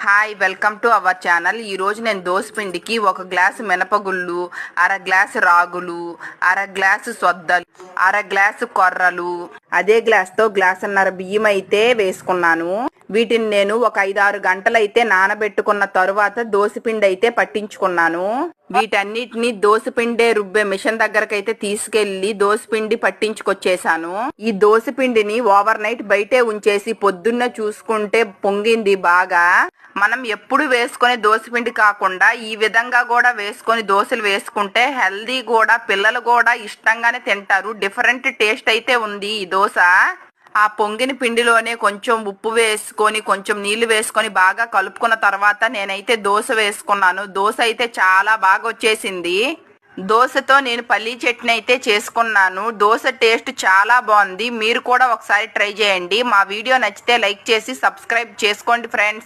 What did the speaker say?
Hi welcome to our channel. ఈరోజు నేను దోసపిండికి 1 glass మినపగుళ్ళు, అర గ్లాసు రాగులు, అర గ్లాసు సొద్దలు, అర గ్లాసు కొర్రలు, అదే గ్లాస్తో గ్లాసున్నర బియ్యం అయితే వేసుకున్నాను. వీటిని నేను ఒక 5-6 గంటలైతే నానబెట్టుకున్న తరువాత దోసపిండి అయితే పట్టించుకున్నాను. వీటన్నిటిని దోసపిండే రుబ్బే మిషన్ దగ్గరకైతే తీసుకెళ్లి దోసపిండి పట్టించుకొచ్చేసాను. ఈ దోసపిండిని ఓవర్ నైట్ బయటే ఉంచేసి పొద్దున్న చూసుకుంటే పొంగింది బాగా. మనం ఎప్పుడు వేసుకొని దోసపిండి కాకుండా ఈ విధంగా కూడా వేసుకొని దోశలు వేసుకుంటే హెల్దీ కూడా, పిల్లలు కూడా ఇష్టంగానే తింటారు. డిఫరెంట్ టేస్ట్ అయితే ఉంది ఈ దోశ. ఆ పొంగిన పిండిలోనే కొంచెం ఉప్పు వేసుకొని కొంచెం నీళ్లు వేసుకొని బాగా కలుపుకున్న తర్వాత నేనైతే దోశ వేసుకున్నాను. దోశ అయితే చాలా బాగా వచ్చేసింది. దోశతో నేను పల్లీ చట్నీ అయితే చేసుకున్నాను. దోశ టేస్ట్ చాలా బాగుంది. మీరు కూడా ఒకసారి ట్రై చేయండి. మా వీడియో నచ్చితే లైక్ చేసి సబ్స్క్రైబ్ చేసుకోండి ఫ్రెండ్స్.